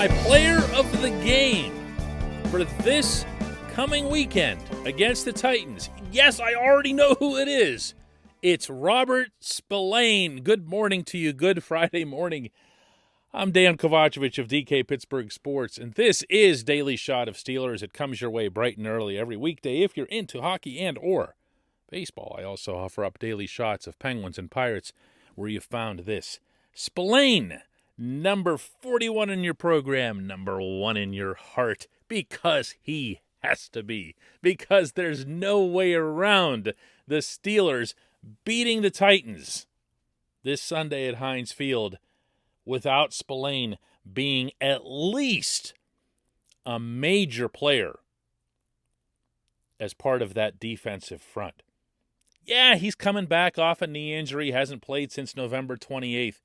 my player of the game for this coming weekend against the Titans. Yes, I already know who it is. It's Robert Spillane. Good morning to you. Good Friday morning. I'm Dejan Kovacevic of DK Pittsburgh Sports, and this is Daily Shot of Steelers. It comes your way bright and early every weekday if you're into hockey and or baseball. I also offer up daily shots of Penguins and Pirates where you found this. Spillane, number 41 in your program, number 1 in your heart, because he has to be. Because there's no way around the Steelers beating the Titans this Sunday at Heinz Field without Spillane being at least a major player as part of that defensive front. Yeah, he's coming back off a knee injury, hasn't played since November 28th.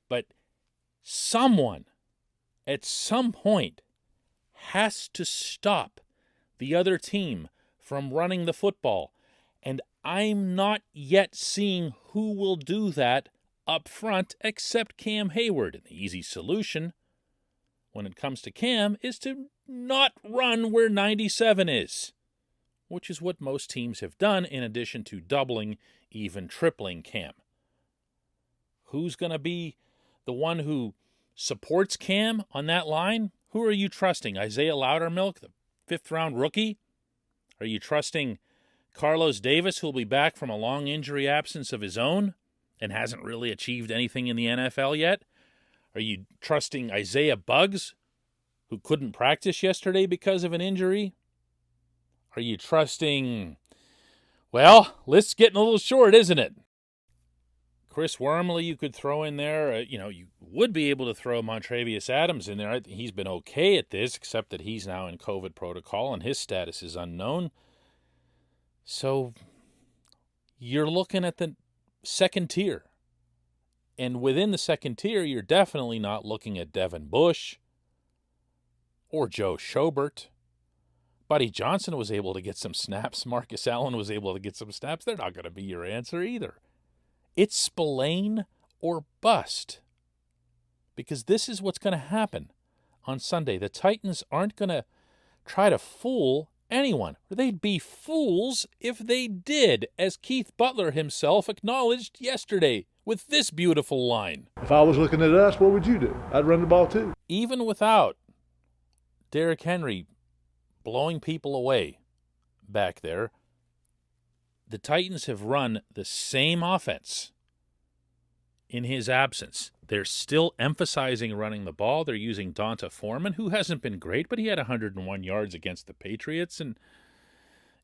But someone at some point has to stop the other team from running the football. And I'm not yet seeing who will do that up front except Cam Hayward. And the easy solution when it comes to Cam is to not run where 97 is, which is what most teams have done in addition to doubling, even tripling Cam. Who's going to be the one who supports Cam on that line? Who are you trusting? Isaiah Loudermilk, the 5th-round rookie? Are you trusting Carlos Davis, who will be back from a long injury absence of his own and hasn't really achieved anything in the NFL yet? Are you trusting Isaiah Buggs, who couldn't practice yesterday because of an injury? Are you trusting, well, list's getting a little short, isn't it? Chris Wormley you could throw in there. You would be able to throw Montravius Adams in there. I think he's been okay at this, except that he's now in COVID protocol and his status is unknown. So you're looking at the second tier. And within the second tier, you're definitely not looking at Devin Bush or Joe Schobert. Buddy Johnson was able to get some snaps. Marcus Allen was able to get some snaps. They're not going to be your answer either. It's Spillane or bust. Because this is what's going to happen on Sunday. The Titans aren't going to try to fool anyone. They'd be fools if they did, as Keith Butler himself acknowledged yesterday with this beautiful line. If I was looking at us, what would you do? I'd run the ball too. Even without Derrick Henry blowing people away back there, the Titans have run the same offense in his absence. They're still emphasizing running the ball. They're using Donta Foreman, who hasn't been great, but he had 101 yards against the Patriots. And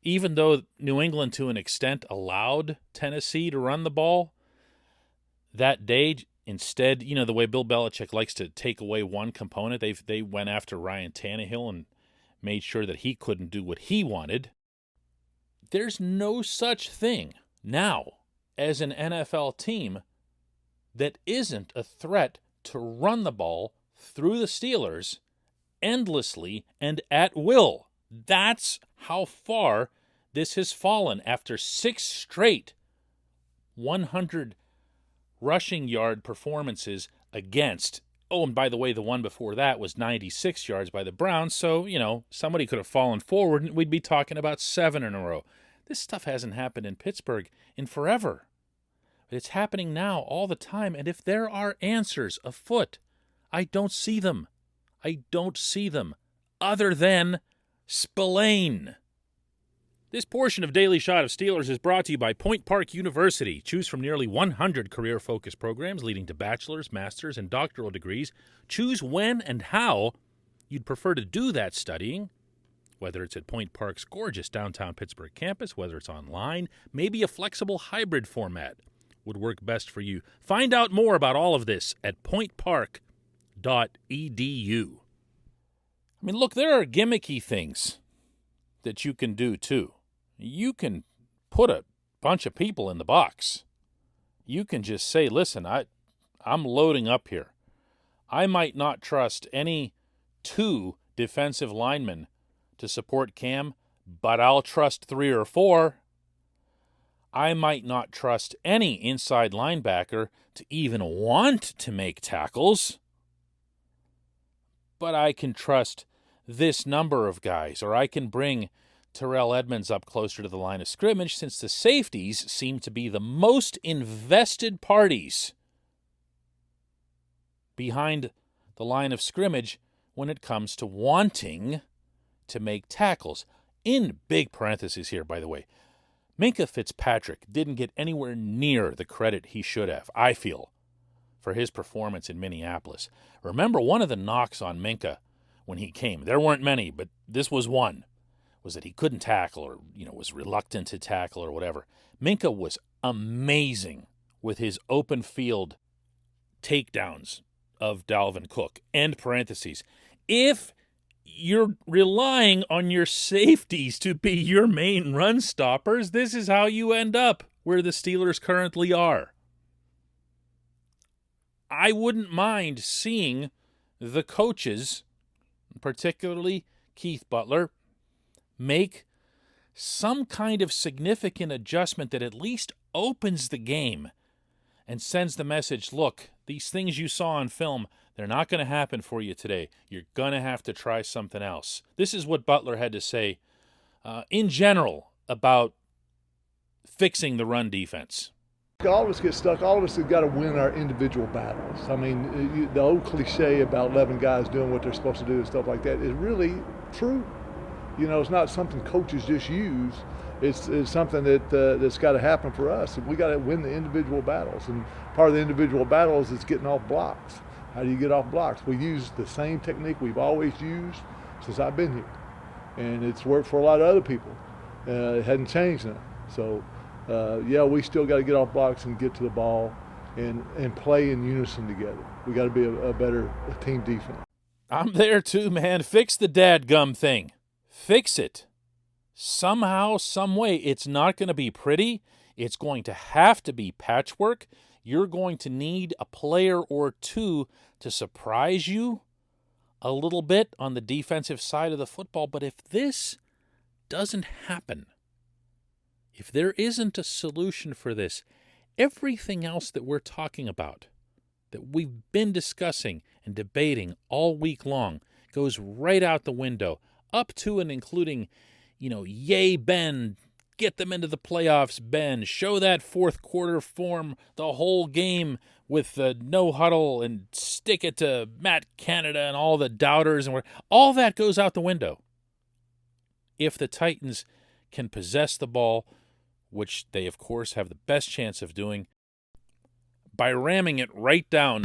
even though New England, to an extent, allowed Tennessee to run the ball that day, instead, the way Bill Belichick likes to take away one component, they went after Ryan Tannehill and made sure that he couldn't do what he wanted. There's no such thing now as an NFL team that isn't a threat to run the ball through the Steelers endlessly and at will. That's how far this has fallen after 6 straight 100 rushing yard performances against. Oh, and by the way, the one before that was 96 yards by the Browns, so, somebody could have fallen forward and we'd be talking about 7 in a row. This stuff hasn't happened in Pittsburgh in forever. But it's happening now all the time, and if there are answers afoot, I don't see them. I don't see them other than Spillane. This portion of Daily Shot of Steelers is brought to you by Point Park University. Choose from nearly 100 career-focused programs leading to bachelor's, master's, and doctoral degrees. Choose when and how you'd prefer to do that studying, whether it's at Point Park's gorgeous downtown Pittsburgh campus, whether it's online, maybe a flexible hybrid format would work best for you. Find out more about all of this at pointpark.edu. Look, there are gimmicky things that you can do, too. You can put a bunch of people in the box. You can just say, listen, I'm loading up here. I might not trust any 2 defensive linemen to support Cam, but I'll trust 3 or 4. I might not trust any inside linebacker to even want to make tackles, but I can trust this number of guys, or I can bring Terrell Edmonds up closer to the line of scrimmage, since the safeties seem to be the most invested parties behind the line of scrimmage when it comes to wanting to make tackles. In big parentheses here, by the way, Minkah Fitzpatrick didn't get anywhere near the credit he should have, I feel, for his performance in Minneapolis. Remember, one of the knocks on Minkah when he came, there weren't many, but this was one, was that he couldn't tackle, or was reluctant to tackle or whatever. Minkah was amazing with his open field takedowns of Dalvin Cook. End parentheses. If you're relying on your safeties to be your main run stoppers, this is how you end up where the Steelers currently are. I wouldn't mind seeing the coaches, particularly Keith Butler, make some kind of significant adjustment that at least opens the game and sends the message, look, these things you saw on film, they're not going to happen for you today. You're going to have to try something else. This is what Butler had to say in general about fixing the run defense. All of us get stuck. All of us have got to win our individual battles. I mean, the old cliche about 11 guys doing what they're supposed to do and stuff like that is really true. It's not something coaches just use. It's something that's got to happen for us. We got to win the individual battles, and part of the individual battles is getting off blocks. How do you get off blocks? We use the same technique we've always used since I've been here, and it's worked for a lot of other people. It hadn't changed now. So, we still got to get off blocks and get to the ball and play in unison together. We got to be a better team defense. I'm there too, man. Fix the dadgum thing. Fix it. Somehow, some way. It's not going to be pretty. It's going to have to be patchwork. You're going to need a player or two to surprise you a little bit on the defensive side of the football. But if this doesn't happen, if there isn't a solution for this, everything else that we're talking about, that we've been discussing and debating all week long, goes right out the window, up to and including, yay, Ben, get them into the playoffs, Ben, show that fourth quarter form the whole game with the no huddle and stick it to Matt Canada and all the doubters, and all that goes out the window if the Titans can possess the ball, which they, of course, have the best chance of doing, by ramming it right down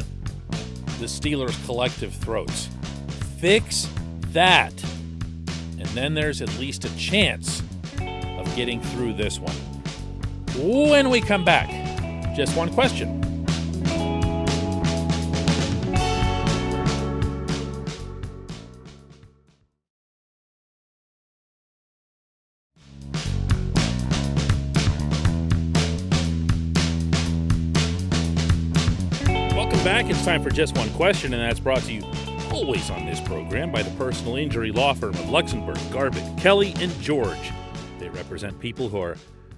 the Steelers' collective throats. Fix that, and then there's at least a chance of getting through this one. When we come back, just one question. Back. It's time for Just One Question, and that's brought to you always on this program by the personal injury law firm of Luxembourg, Garbett, Kelly, and George. They represent people who are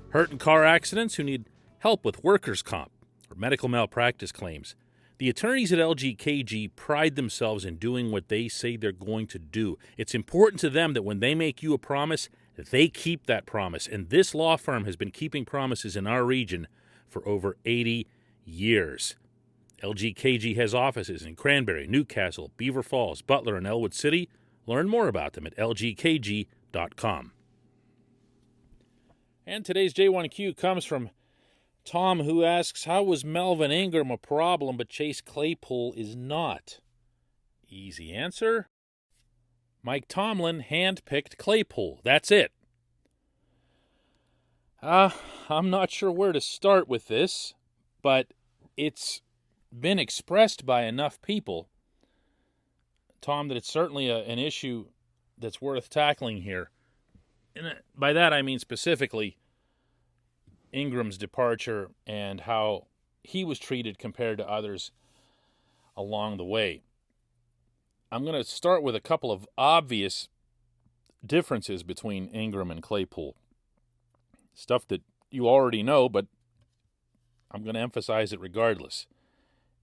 hurt in car accidents, who need help with workers' comp or medical malpractice claims. The attorneys at LGKG pride themselves in doing what they say they're going to do. It's important to them that when they make you a promise, they keep that promise. And this law firm has been keeping promises in our region for over 80 years. LGKG has offices in Cranberry, Newcastle, Beaver Falls, Butler, and Elwood City. Learn more about them at lgkg.com. And today's J1Q comes from Tom, who asks, how was Melvin Ingram a problem but Chase Claypool is not? Easy answer. Mike Tomlin handpicked Claypool. That's it. I'm not sure where to start with this, but it's been expressed by enough people, Tom, that it's certainly an issue that's worth tackling here. And by that I mean specifically Ingram's departure and how he was treated compared to others along the way. I'm going to start with a couple of obvious differences between Ingram and Claypool. Stuff that you already know, but I'm going to emphasize it regardless.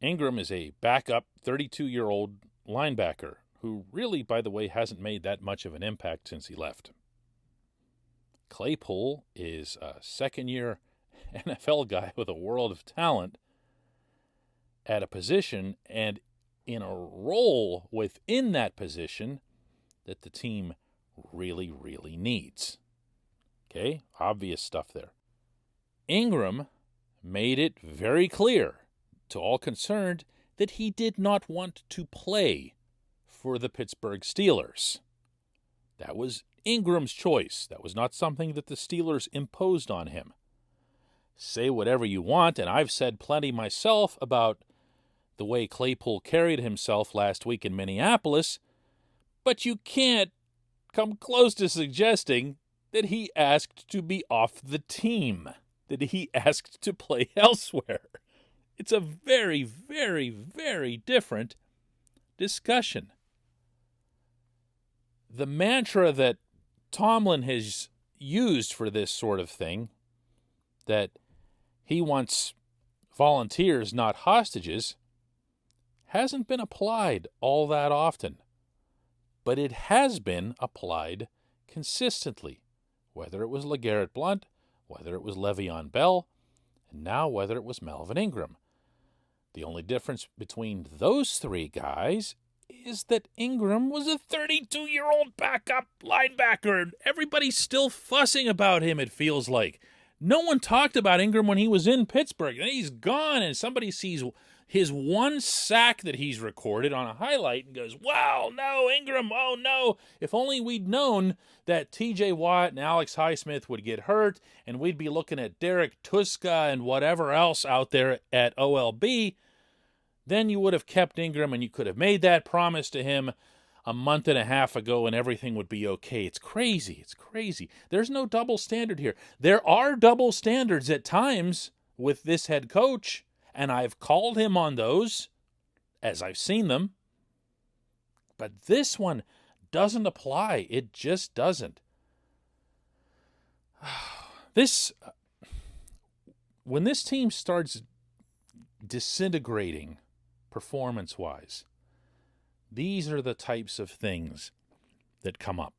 Ingram is a backup 32-year-old linebacker who really, by the way, hasn't made that much of an impact since he left. Claypool is a second-year NFL guy with a world of talent at a position and in a role within that position that the team really, really needs. Okay, obvious stuff there. Ingram made it very clear to all concerned that he did not want to play for the Pittsburgh Steelers. That was Ingram's choice. That was not something that the Steelers imposed on him. Say whatever you want, and I've said plenty myself about the way Claypool carried himself last week in Minneapolis, but you can't come close to suggesting that he asked to be off the team, that he asked to play elsewhere. It's a very, very, very different discussion. The mantra that Tomlin has used for this sort of thing, that he wants volunteers, not hostages, hasn't been applied all that often. But it has been applied consistently, whether it was LeGarrette Blount, whether it was Le'Veon Bell, and now whether it was Melvin Ingram. The only difference between those three guys is that Ingram was a 32-year-old backup linebacker, and everybody's still fussing about him, it feels like. No one talked about Ingram when he was in Pittsburgh. And he's gone, and somebody sees his one sack that he's recorded on a highlight and goes, wow, no, Ingram, oh no. If only we'd known that T.J. Watt and Alex Highsmith would get hurt, and we'd be looking at Derek Tuska and whatever else out there at OLB, then you would have kept Ingram and you could have made that promise to him a month and a half ago and everything would be okay. It's crazy. It's crazy. There's no double standard here. There are double standards at times with this head coach, and I've called him on those as I've seen them. But this one doesn't apply. It just doesn't. When this team starts disintegrating performance-wise, these are the types of things that come up.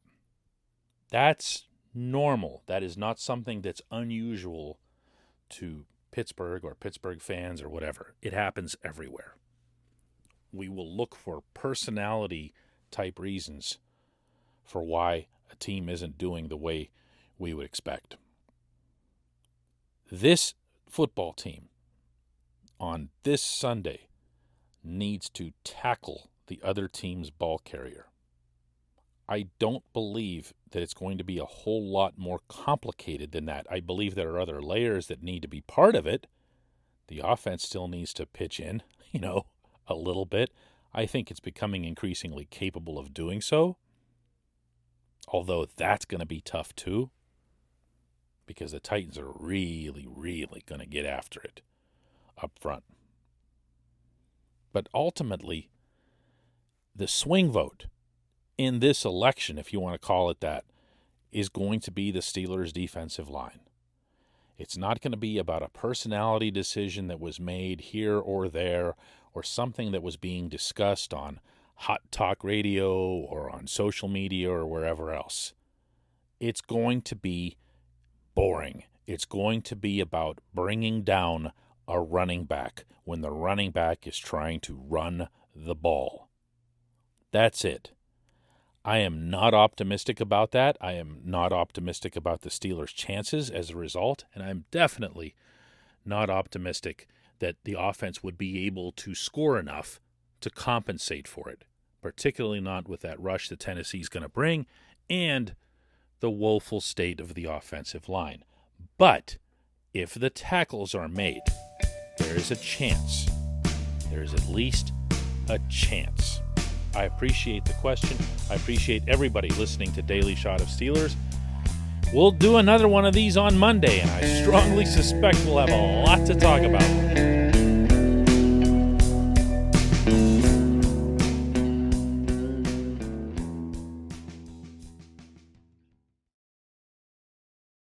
That's normal. That is not something that's unusual to Pittsburgh or Pittsburgh fans or whatever. It happens everywhere. We will look for personality-type reasons for why a team isn't doing the way we would expect. This football team on this Sunday needs to tackle the other team's ball carrier. I don't believe that it's going to be a whole lot more complicated than that. I believe there are other layers that need to be part of it. The offense still needs to pitch in, a little bit. I think it's becoming increasingly capable of doing so. Although that's going to be tough too, because the Titans are really, really going to get after it up front. But ultimately, the swing vote in this election, if you want to call it that, is going to be the Steelers' defensive line. It's not going to be about a personality decision that was made here or there, or something that was being discussed on hot talk radio or on social media or wherever else. It's going to be boring. It's going to be about bringing down a running back when the running back is trying to run the ball. That's it. I am not optimistic about that. I am not optimistic about the Steelers' chances as a result, and I'm definitely not optimistic that the offense would be able to score enough to compensate for it, particularly not with that rush that Tennessee's going to bring and the woeful state of the offensive line. But if the tackles are made, there is a chance. There is at least a chance. I appreciate the question. I appreciate everybody listening to Daily Shot of Steelers. We'll do another one of these on Monday, and I strongly suspect we'll have a lot to talk about.